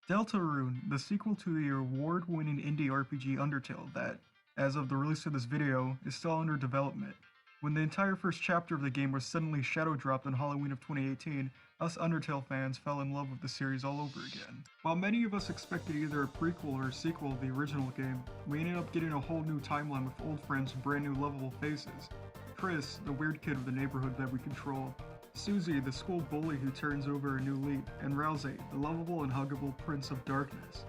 Deltarune, the sequel to the award-winning indie RPG Undertale that, as of the release of this video, is still under development. When the entire first chapter of the game was suddenly shadow dropped on Halloween of 2018, us Undertale fans fell in love with the series all over again. While many of us expected either a prequel or a sequel of the original game, we ended up getting a whole new timeline with old friends and brand new lovable faces. Chris, the weird kid of the neighborhood that we control, Susie, the school bully who turns over a new leaf, and Rousey, the lovable and huggable Prince of Darkness.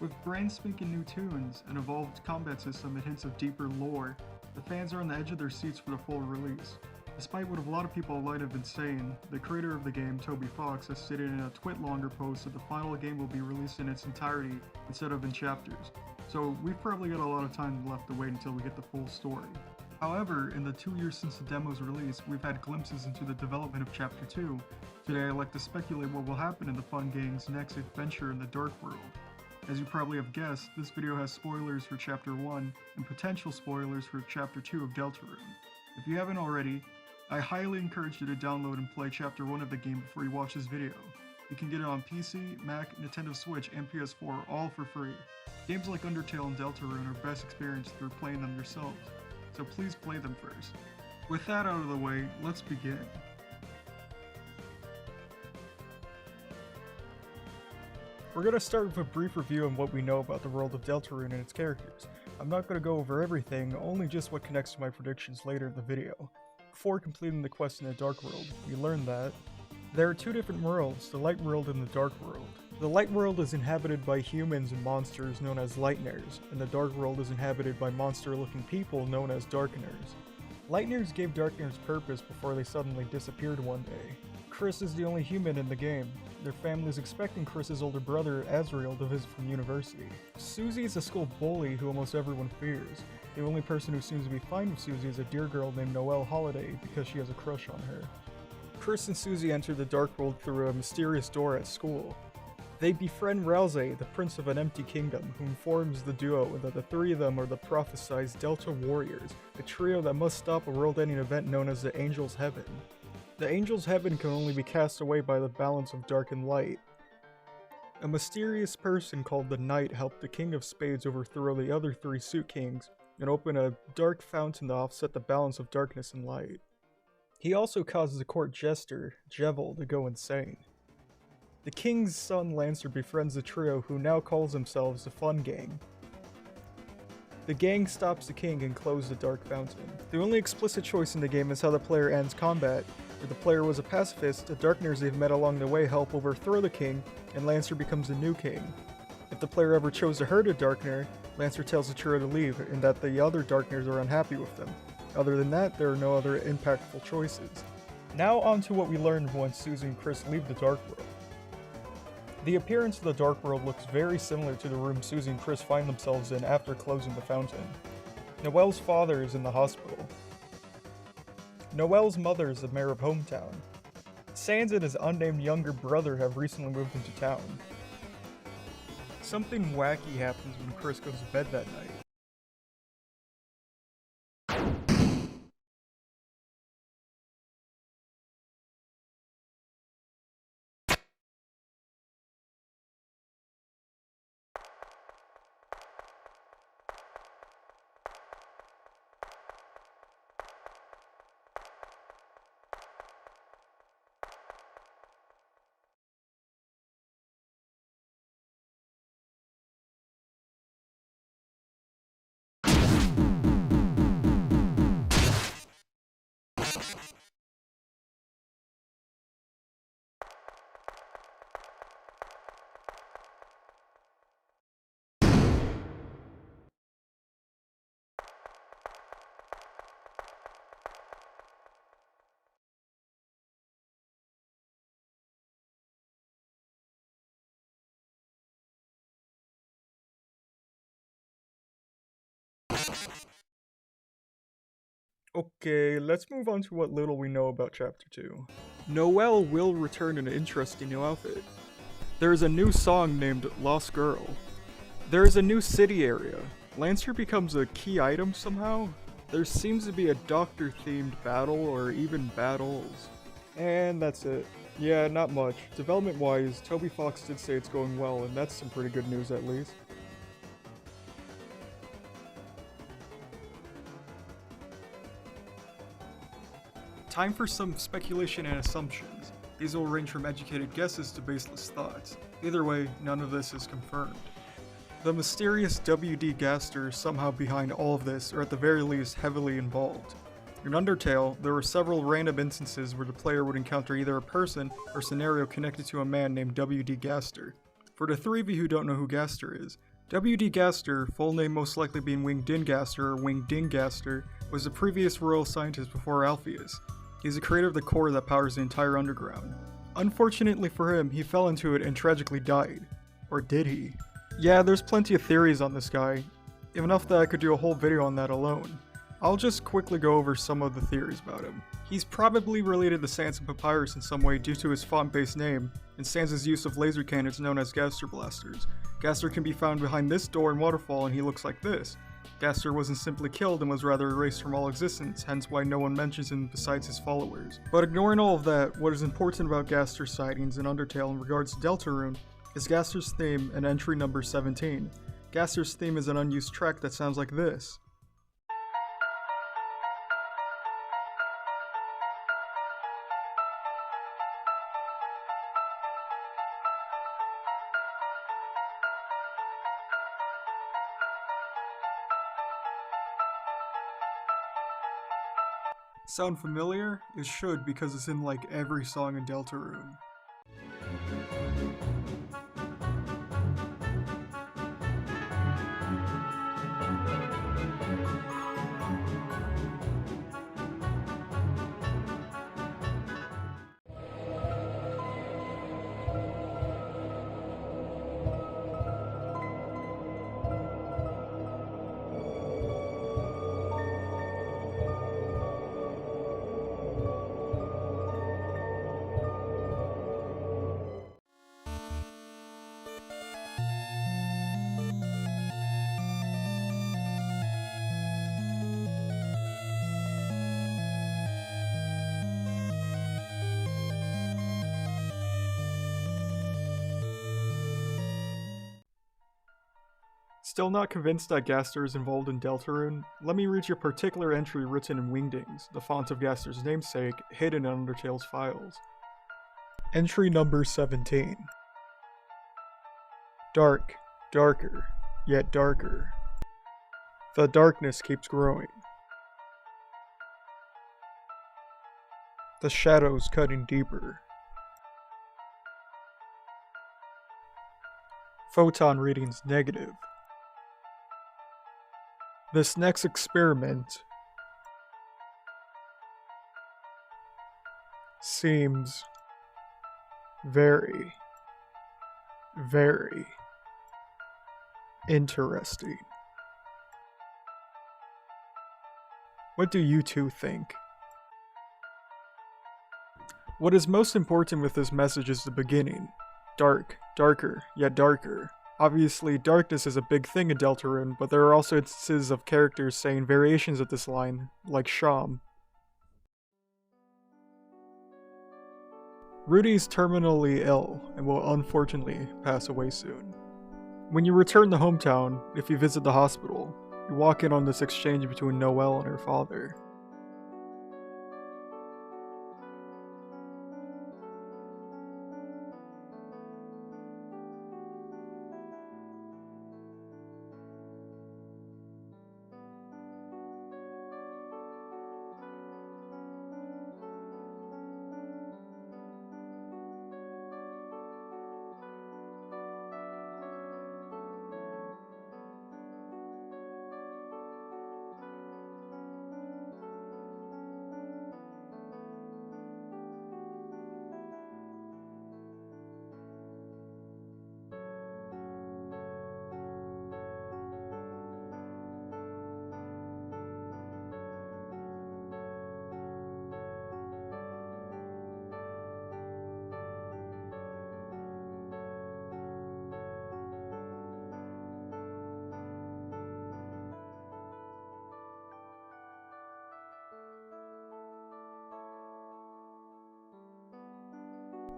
With brand-spanking new tunes, an evolved combat system, and hints of deeper lore, the fans are on the edge of their seats for the full release. Despite what a lot of people online have been saying, the creator of the game, Toby Fox, has stated in a twit-longer post that the final game will be released in its entirety instead of in chapters, so we've probably got a lot of time left to wait until we get the full story. However, in the 2 years since the demo's release, we've had glimpses into the development of Chapter 2. Today I'd like to speculate what will happen in the fun gang's next adventure in the Dark World. As you probably have guessed, this video has spoilers for Chapter 1 and potential spoilers for Chapter 2 of Deltarune. If you haven't already, I highly encourage you to download and play Chapter 1 of the game before you watch this video. You can get it on PC, Mac, Nintendo Switch, and PS4 all for free. Games like Undertale and Deltarune are best experienced through playing them yourselves, so please play them first. With that out of the way, let's begin. We're going to start with a brief review on what we know about the world of Deltarune and its characters. I'm not going to go over everything, only just what connects to my predictions later in the video. Before completing the quest in the Dark World, we learned that there are two different worlds, the Light World and the Dark World. The Light World is inhabited by humans and monsters known as Lightners, and the Dark World is inhabited by monster-looking people known as Darkeners. Lightners gave Darkeners purpose before they suddenly disappeared one day. Chris is the only human in the game. Their family is expecting Chris's older brother, Azrael, to visit from university. Susie is a school bully who almost everyone fears. The only person who seems to be fine with Susie is a dear girl named Noelle Holiday because she has a crush on her. Chris and Susie enter the Dark World through a mysterious door at school. They befriend Rousey, the prince of an empty kingdom, who informs the duo that the three of them are the prophesized Delta Warriors, a trio that must stop a world-ending event known as the Angel's Heaven. The Angel's Heaven can only be cast away by the balance of dark and light. A mysterious person called the Knight helped the King of Spades overthrow the other three Suit Kings and open a dark fountain to offset the balance of darkness and light. He also causes the court jester, Jevil, to go insane. The King's son Lancer befriends the trio who now calls themselves the Fun Gang. The gang stops the king and closes the dark fountain. The only explicit choice in the game is how the player ends combat. If the player was a pacifist, the Darkeners they've met along the way help overthrow the king, and Lancer becomes the new king. If the player ever chose to hurt a Darkener, Lancer tells the trio to leave, and that the other Darkeners are unhappy with them. Other than that, there are no other impactful choices. Now on to what we learned once Susie and Chris leave the Dark World. The appearance of the Dark World looks very similar to the room Susie and Chris find themselves in after closing the fountain. Noelle's father is in the hospital. Noelle's mother is the mayor of Hometown. Sans and his unnamed younger brother have recently moved into town. Something wacky happens when Chris goes to bed that night. Okay, let's move on to what little we know about Chapter 2. Noelle will return in an interesting new outfit. There is a new song named Lost Girl. There is a new city area. Lancer becomes a key item somehow. There seems to be a doctor-themed battle or even battles. And that's it. Yeah, not much. Development-wise, Toby Fox did say it's going well, and that's some pretty good news at least. Time for some speculation and assumptions. These will range from educated guesses to baseless thoughts. Either way, none of this is confirmed. The mysterious WD Gaster somehow behind all of this, or at the very least heavily involved. In Undertale, there were several random instances where the player would encounter either a person or scenario connected to a man named WD Gaster. For the three of you who don't know who Gaster is, WD Gaster, full name most likely being Wing Din Gaster or Wing Ding Gaster, was the previous royal scientist before Alpheus. He's the creator of the core that powers the entire underground. Unfortunately for him, he fell into it and tragically died. Or did he? Yeah, there's plenty of theories on this guy, enough that I could do a whole video on that alone. I'll just quickly go over some of the theories about him. He's probably related to Sans and Papyrus in some way due to his font-based name, and Sans' use of laser cannons known as Gaster blasters. Gaster can be found behind this door in Waterfall and he looks like this. Gaster wasn't simply killed and was rather erased from all existence, hence why no one mentions him besides his followers. But ignoring all of that, what is important about Gaster's sightings in Undertale in regards to Deltarune is Gaster's theme and entry number 17. Gaster's theme is an unused track that sounds like this. Sound familiar? It should, because it's in like every song in Deltarune. Still not convinced that Gaster is involved in Deltarune? Let me read you a particular entry written in Wingdings, the font of Gaster's namesake, hidden in Undertale's files. Entry number 17. Dark, darker, yet darker. The darkness keeps growing. The shadows cutting deeper. Photon readings negative. This next experiment seems very, very interesting. What do you two think? What is most important with this message is the beginning. Dark, darker, yet darker. Obviously, darkness is a big thing in Deltarune, but there are also instances of characters saying variations of this line, like Sham. Rudy's terminally ill and will unfortunately pass away soon. When you return to hometown, if you visit the hospital, you walk in on this exchange between Noelle and her father.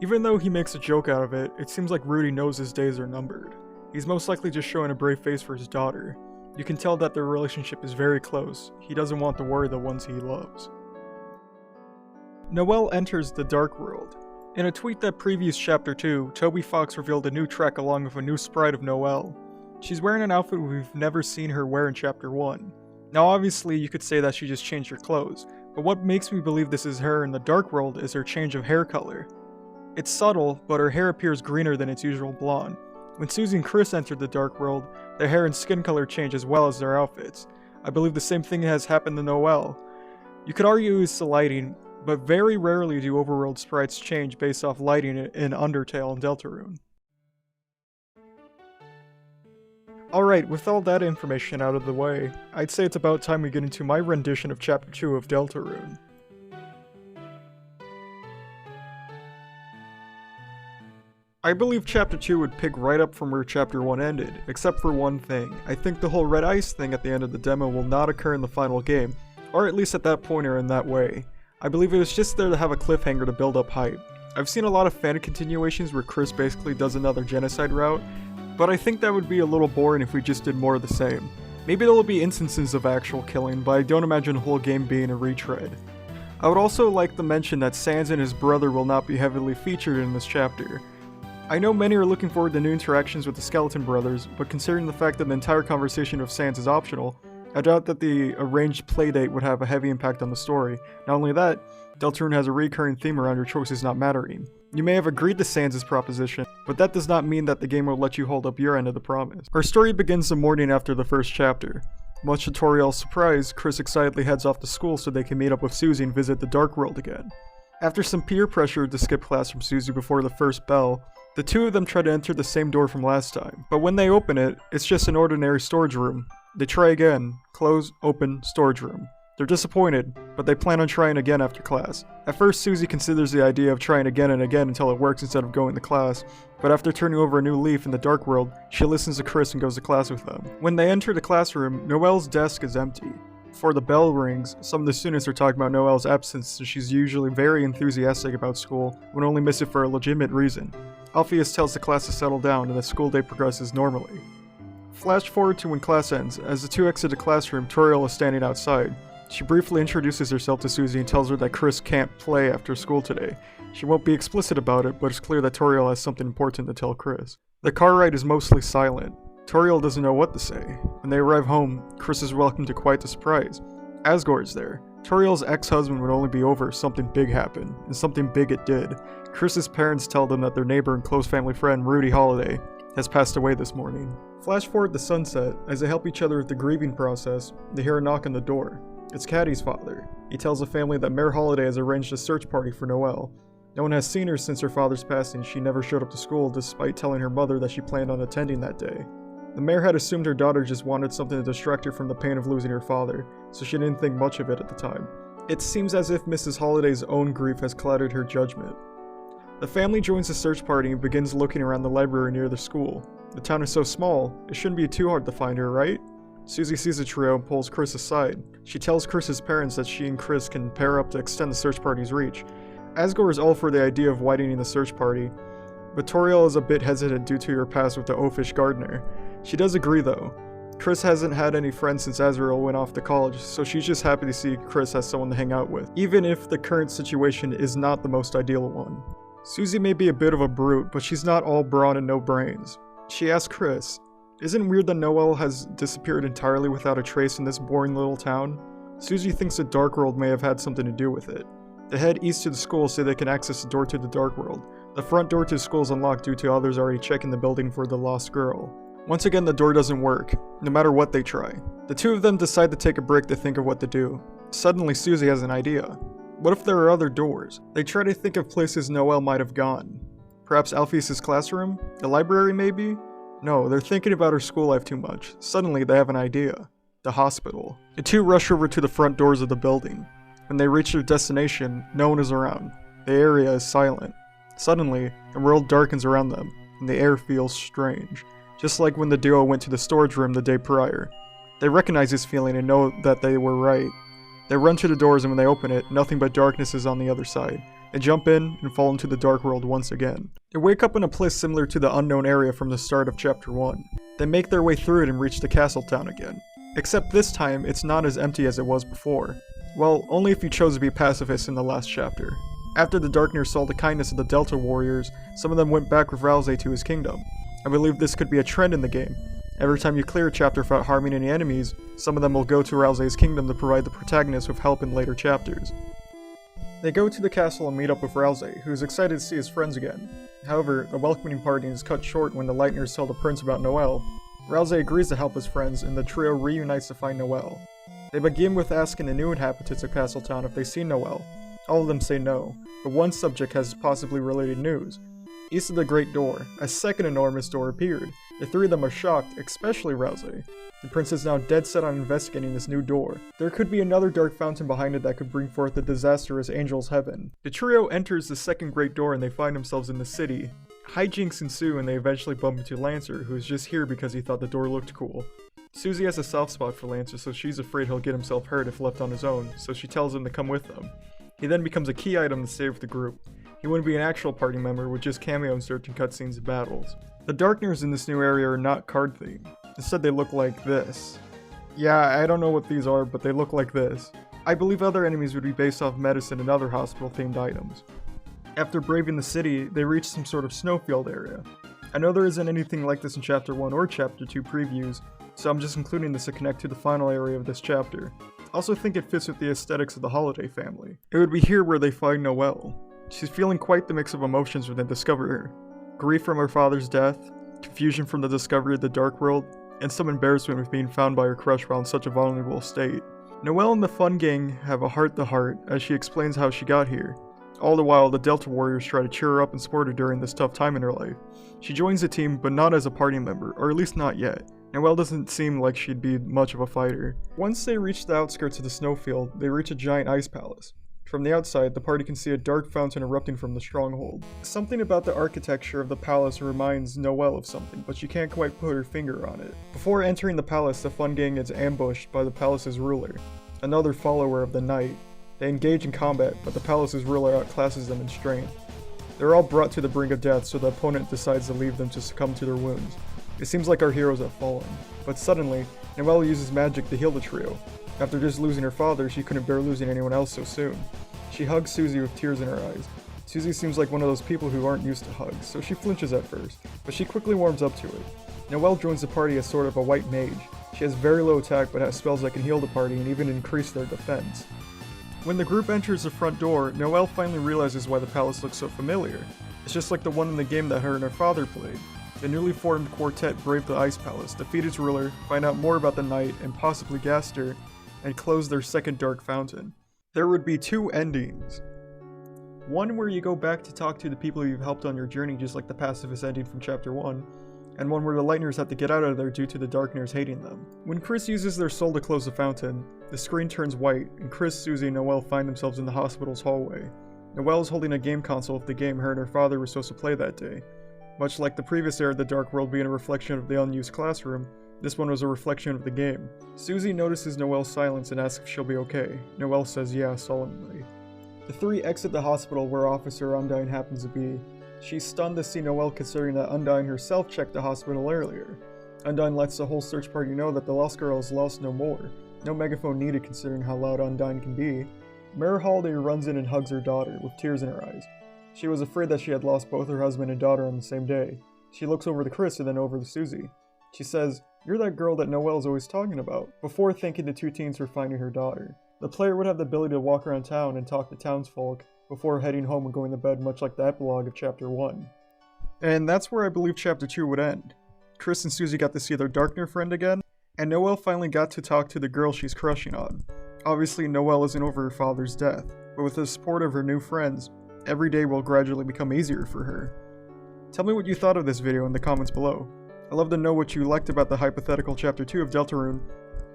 Even though he makes a joke out of it, it seems like Rudy knows his days are numbered. He's most likely just showing a brave face for his daughter. You can tell that their relationship is very close. He doesn't want to worry the ones he loves. Noelle enters the Dark World. In a tweet that previews Chapter 2, Toby Fox revealed a new trek along with a new sprite of Noelle. She's wearing an outfit we've never seen her wear in Chapter 1. Now obviously you could say that she just changed her clothes, but what makes me believe this is her in the Dark World is her change of hair color. It's subtle, but her hair appears greener than its usual blonde. When Susie and Chris entered the Dark World, their hair and skin color change as well as their outfits. I believe the same thing has happened to Noelle. You could argue it's the lighting, but very rarely do overworld sprites change based off lighting in Undertale and Deltarune. Alright, with all that information out of the way, I'd say it's about time we get into my rendition of Chapter 2 of Deltarune. I believe Chapter 2 would pick right up from where Chapter 1 ended, except for one thing. I think the whole red ice thing at the end of the demo will not occur in the final game, or at least at that point or in that way. I believe it was just there to have a cliffhanger to build up hype. I've seen a lot of fan continuations where Chris basically does another genocide route, but I think that would be a little boring if we just did more of the same. Maybe there will be instances of actual killing, but I don't imagine the whole game being a retread. I would also like to mention that Sans and his brother will not be heavily featured in this chapter. I know many are looking forward to new interactions with the Skeleton Brothers, but considering the fact that the entire conversation of Sans is optional, I doubt that the arranged playdate would have a heavy impact on the story. Not only that, Deltarune has a recurring theme around your choices not mattering. You may have agreed to Sans' proposition, but that does not mean that the game will let you hold up your end of the promise. Our story begins the morning after the first chapter. Much to Toriel's surprise, Chris excitedly heads off to school so they can meet up with Susie and visit the Dark World again. After some peer pressure to skip class from Susie before the first bell, the two of them try to enter the same door from last time, but when they open it, it's just an ordinary storage room. They try again, close, open, storage room. They're disappointed, but they plan on trying again after class. At first, Susie considers the idea of trying again and again until it works instead of going to class, but after turning over a new leaf in the Dark World, she listens to Chris and goes to class with them. When they enter the classroom, Noelle's desk is empty. Before the bell rings, some of the students are talking about Noelle's absence, so she's usually very enthusiastic about school, would only miss it for a legitimate reason. Alpheus tells the class to settle down and the school day progresses normally. Flash forward to when class ends. As the two exit the classroom, Toriel is standing outside. She briefly introduces herself to Susie and tells her that Chris can't play after school today. She won't be explicit about it, but it's clear that Toriel has something important to tell Chris. The car ride is mostly silent. Toriel doesn't know what to say. When they arrive home, Chris is welcomed to quite the surprise. Asgore is there. Toriel's ex-husband would only be over if something big happened, and something big it did. Chris's parents tell them that their neighbor and close family friend, Rudy Holiday, has passed away this morning. Flash forward to sunset. As they help each other with the grieving process, they hear a knock on the door. It's Caddy's father. He tells the family that Mayor Holiday has arranged a search party for Noelle. No one has seen her since her father's passing. She never showed up to school despite telling her mother that she planned on attending that day. The mayor had assumed her daughter just wanted something to distract her from the pain of losing her father, so she didn't think much of it at the time. It seems as if Mrs. Holliday's own grief has clouded her judgment. The family joins the search party and begins looking around the library near the school. The town is so small, it shouldn't be too hard to find her, right? Susie sees the trio and pulls Chris aside. She tells Chris's parents that she and Chris can pair up to extend the search party's reach. Asgore is all for the idea of widening the search party, but Toriel is a bit hesitant due to her past with the oafish gardener. She does agree though. Chris hasn't had any friends since Azrael went off to college, so she's just happy to see Chris has someone to hang out with, even if the current situation is not the most ideal one. Susie may be a bit of a brute, but she's not all brawn and no brains. She asks Chris, "Isn't it weird that Noelle has disappeared entirely without a trace in this boring little town?" Susie thinks the Dark World may have had something to do with it. They head east to the school so they can access the door to the Dark World. The front door to the school is unlocked due to others already checking the building for the lost girl. Once again, the door doesn't work, no matter what they try. The two of them decide to take a break to think of what to do. Suddenly, Susie has an idea. What if there are other doors? They try to think of places Noelle might have gone. Perhaps Alpheus' classroom? The library, maybe? No, they're thinking about her school life too much. Suddenly, they have an idea. The hospital. The two rush over to the front doors of the building. When they reach their destination, no one is around. The area is silent. Suddenly, the world darkens around them, and the air feels strange. Just like when the duo went to the storage room the day prior. They recognize this feeling and know that they were right. They run to the doors and when they open it, nothing but darkness is on the other side. They jump in and fall into the dark world once again. They wake up in a place similar to the unknown area from the start of chapter 1. They make their way through it and reach the castle town again. Except this time, it's not as empty as it was before. Well, only if you chose to be pacifists in the last chapter. After the Darkners saw the kindness of the Delta warriors, some of them went back with Rousey to his kingdom. I believe this could be a trend in the game. Every time you clear a chapter without harming any enemies, some of them will go to Rousey's kingdom to provide the protagonist with help in later chapters. They go to the castle and meet up with Rousey, who is excited to see his friends again. However, the welcoming party is cut short when the Lightners tell the prince about Noelle. Rousey agrees to help his friends, and the trio reunites to find Noelle. They begin with asking the new inhabitants of Castletown if they've seen Noelle. All of them say no, but one subject has possibly related news. East of the Great Door, a second enormous door appeared. The three of them are shocked, especially Rousey. The prince is now dead set on investigating this new door. There could be another dark fountain behind it that could bring forth the disastrous Angel's Heaven. The trio enters the second Great Door and they find themselves in the city. Hijinks ensue and they eventually bump into Lancer, who is just here because he thought the door looked cool. Susie has a soft spot for Lancer, so she's afraid he'll get himself hurt if left on his own, so she tells him to come with them. He then becomes a key item to save the group. He wouldn't be an actual party member with just cameo inserts and cutscenes of battles. The Darkners in this new area are not card themed. Instead they look like this. Yeah, I don't know what these are, but they look like this. I believe other enemies would be based off medicine and other hospital themed items. After braving the city, they reach some sort of snowfield area. I know there isn't anything like this in chapter 1 or chapter 2 previews, so I'm just including this to connect to the final area of this chapter. I also think it fits with the aesthetics of the Holiday family. It would be here where they find Noelle. She's feeling quite the mix of emotions when they discover her. Grief from her father's death, confusion from the discovery of the Dark World, and some embarrassment with being found by her crush while in such a vulnerable state. Noelle and the Fun Gang have a heart-to-heart as she explains how she got here. All the while, the Delta warriors try to cheer her up and support her during this tough time in her life. She joins the team, but not as a party member, or at least not yet. Noelle doesn't seem like she'd be much of a fighter. Once they reach the outskirts of the snowfield, they reach a giant ice palace. From the outside, the party can see a dark fountain erupting from the stronghold. Something about the architecture of the palace reminds Noelle of something, but she can't quite put her finger on it. Before entering the palace, the Fun Gang is ambushed by the palace's ruler, another follower of the Knight. They engage in combat, but the palace's ruler outclasses them in strength. They're all brought to the brink of death, so the opponent decides to leave them to succumb to their wounds. It seems like our heroes have fallen, but suddenly, Noelle uses magic to heal the trio. After just losing her father, she couldn't bear losing anyone else so soon. She hugs Susie with tears in her eyes. Susie seems like one of those people who aren't used to hugs, so she flinches at first, but she quickly warms up to it. Noelle joins the party as sort of a white mage. She has very low attack but has spells that can heal the party and even increase their defense. When the group enters the front door, Noelle finally realizes why the palace looks so familiar. It's just like the one in the game that her and her father played. The newly formed quartet brave the Ice Palace, defeat its ruler, find out more about the Knight and possibly Gaster, and close their second dark fountain. There would be two endings. One where you go back to talk to the people you've helped on your journey, just like the pacifist ending from chapter 1, and one where the Lightners have to get out of there due to the Darkners hating them. When Chris uses their soul to close the fountain, the screen turns white, and Chris, Susie, and Noelle find themselves in the hospital's hallway. Noelle is holding a game console of the game her and her father were supposed to play that day. Much like the previous era of the Dark World being a reflection of the unused classroom, this one was a reflection of the game. Susie notices Noelle's silence and asks if she'll be okay. Noelle says yeah solemnly. The three exit the hospital where Officer Undyne happens to be. She's stunned to see Noelle considering that Undyne herself checked the hospital earlier. Undyne lets the whole search party know that the lost girl is lost no more. No megaphone needed considering how loud Undyne can be. Mayor Holiday runs in and hugs her daughter, with tears in her eyes. She was afraid that she had lost both her husband and daughter on the same day. She looks over to Chris and then over to Susie. She says, "You're that girl that Noelle's always talking about," before thanking the two teens for finding her daughter. The player would have the ability to walk around town and talk to townsfolk before heading home and going to bed, much like the epilogue of chapter 1. And that's where I believe chapter 2 would end. Chris and Susie got to see their Darkner friend again, and Noelle finally got to talk to the girl she's crushing on. Obviously, Noelle isn't over her father's death, but with the support of her new friends, every day will gradually become easier for her. Tell me what you thought of this video in the comments below. I'd love to know what you liked about the hypothetical chapter 2 of Deltarune,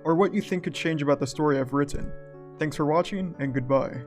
or what you think could change about the story I've written. Thanks for watching, and goodbye.